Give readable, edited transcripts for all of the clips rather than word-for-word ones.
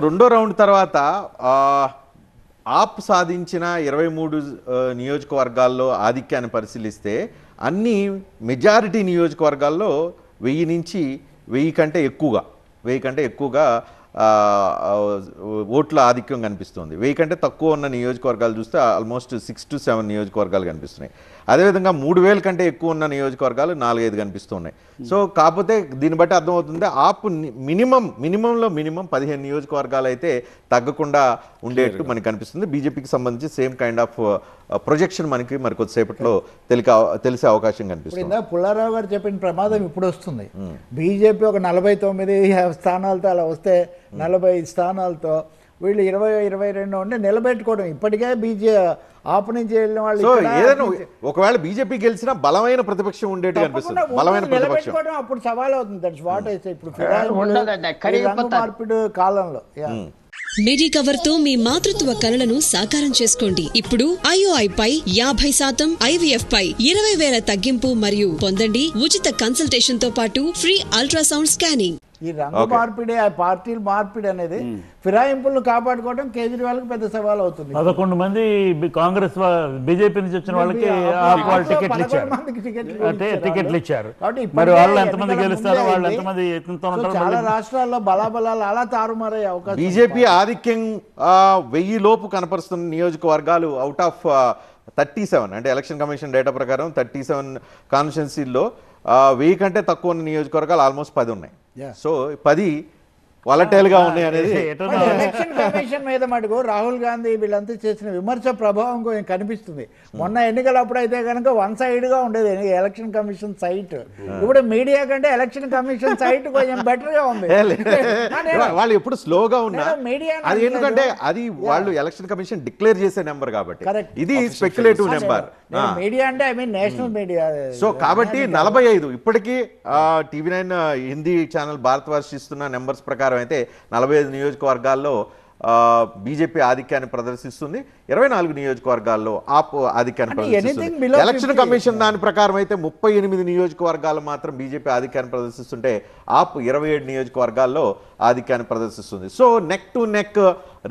రెండో రౌండ్ తర్వాత ఆప్ సాధించిన 23 నియోజకవర్గాల్లో ఆధిక్యాన్ని పరిశీలిస్తే అన్ని మెజారిటీ నియోజకవర్గాల్లో 1000 నుంచి 1000 కంటే ఎక్కువగా ఓట్ల ఆధిక్యం కనిపిస్తుంది. 1000 కంటే తక్కువ ఉన్న నియోజకవర్గాలు చూస్తే ఆల్మోస్ట్ 6 to 7 నియోజకవర్గాలు కనిపిస్తున్నాయి. అదేవిధంగా 3000 కంటే ఎక్కువ ఉన్న నియోజకవర్గాలు 4-5 కనిపిస్తున్నాయి. సో కాకపోతే దీన్ని బట్టి అర్థమవుతుంది ఆప్ మినిమంలో 15 నియోజకవర్గాలు అయితే తగ్గకుండా ఉండేట్టు మనకి కనిపిస్తుంది. బీజేపీకి సంబంధించి సేమ్ కైండ్ ఆఫ్ ప్రొజెక్షన్ మనకి మరి కొద్దిసేపట్లో తెలిసే అవకాశం కనిపిస్తుంది. పుల్లారావు గారు చెప్పిన ప్రమాదం ఇప్పుడు వస్తుంది. బీజేపీ ఒక 49 స్థానాలతో అలా వస్తే 45 స్థానాలతో వీళ్ళు 20-22 ఉంటే నిలబెట్టుకోవడం ఇప్పటికే ఆపు నుంచి వెళ్ళిన వాళ్ళు ఒకవేళ బీజేపీ గెలిచినా బలమైన ప్రతిపక్షం ఉండేట్టు కనిపిస్తుంది. బలమైన ప్రతిపక్షం అప్పుడు సవాల్ అవుతుంది. That's what I say. ఇప్పుడు మార్పిడి కాలంలో మిడి కవర్ తో మీ మాతృత్వ కలలను సాకారం చేసుకోండి. ఇప్పుడు IOI పై 50% IVF పై 20,000 తగ్గింపు మరియు పొందండి ఉచిత కన్సల్టేషన్ తో పాటు ఫ్రీ అల్ట్రాసౌండ్ స్కానింగ్. ఈ రంగు మార్పిడి, ఆ పార్టీల మార్పిడి అనేది ఫిరాయింపులను కాపాడుకోవడం కేజ్రీవాల్ కి పెద్ద సవాల్ అవుతుంది. 11 మంది కాంగ్రెస్ బీజేపీ నుంచి వచ్చిన వాళ్ళకి టికెట్లు ఇచ్చారు. మరి వాళ్ళు ఎంతమంది గెలుస్తారో వాళ్ళు ఎంతమంది చాలా రాష్ట్రాల్లో బలాబలాలు అలా తారుమారయ్యే అవకాశం. బీజేపీ ఆధిక్యం 1000 లోపు కనపరుస్తున్న నియోజకవర్గాలు అవుట్ ఆఫ్ 37 అంటే ఎలక్షన్ కమిషన్ డేటా ప్రకారం 37 కాన్స్టిట్యున్సీల్లో 1000 కంటే తక్కువ ఉన్న నియోజకవర్గాలు ఆల్మోస్ట్ 10 ఉన్నాయి. సో 10 వాలటైల్ గా ఉన్నాయి అనేది ఎలక్షన్ కమిషన్ మీద మటుకు రాహుల్ గాంధీ వీళ్ళంతా చేసిన విమర్శ ప్రభావం కొంచెం కనిపిస్తుంది. మొన్న ఎన్నికలప్పుడు అయితే కనుక వన్ సైడ్ గా ఉండేది ఎలక్షన్ కమిషన్ సైట్. ఇప్పుడు మీడియా కంటే ఎలక్షన్ కమిషన్ సైట్ కొంచెం బెటర్ గా ఉంది. వాళ్ళు ఎప్పుడు స్లోగా ఉన్నారు. అది ఎందుకంటే అది వాళ్ళు ఎలక్షన్ కమిషన్ డిక్లేర్ చేసే నెంబర్ కాబట్టి, ఇది స్పెక్యులేటివ్ నెంబర్. మీడియా అంటే I mean national media. So కాబట్టి 45 ఇప్పటికీ TV9 హిందీ ఛానల్ భారతవర్ష ఇస్తున్న నెంబర్స్ ప్రకారం అయితే 45 నియోజకవర్గాల్లో బీజేపీ ఆధిక్యాన్ని ప్రదర్శిస్తుంది. 24 నియోజకవర్గాల్లో ఆప్ ఆధిక్యాన్ని ప్రదర్శిస్తుంది. ఎలక్షన్ కమిషన్ దాని ప్రకారం అయితే 38 నియోజకవర్గాలు మాత్రం బీజేపీ ఆధిక్యాన్ని ప్రదర్శిస్తుంటే ఆప్ 27 నియోజకవర్గాల్లో ఆధిక్యాన్ని ప్రదర్శిస్తుంది. So neck to neck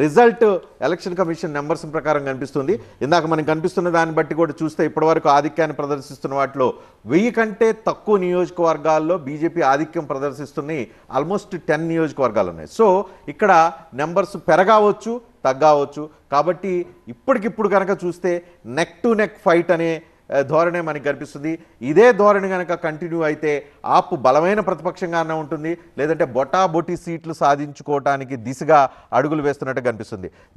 result election commission numbers ప్రకారం కనిపిస్తుంది. ఇందాక మనకు కనిపిస్తున్న దాన్ని బట్టి కూడా చూస్తే ఇప్పటివరకు ఆధిక్యాన్ని ప్రదర్శిస్తున్న వాటిలో 1000 కంటే తక్కువ నియోజకవర్గాల్లో బీజేపీ ఆధిక్యం ప్రదర్శిస్తున్నాయి. ఆల్మోస్ట్ 10 నియోజకవర్గాలు ఉన్నాయి. సో ఇక్కడ నెంబర్స్ పెరగవచ్చు, తగ్గవచ్చు. కాబట్టి ఇప్పటికిప్పుడు కనుక చూస్తే నెక్ టు నెక్ ఫైట్ అనే ధోరణి మనకి కనిపిస్తుంది. ఇదే ధోరణి కనుక కంటిన్యూ అయితే ఆప్ బలమైన ప్రతిపక్షంగానే ఉంటుంది, లేదంటే బొటాబొటి సీట్లు సాధించుకోవటానికి దిశగా అడుగులు వేస్తున్నట్టు కనిపిస్తుంది.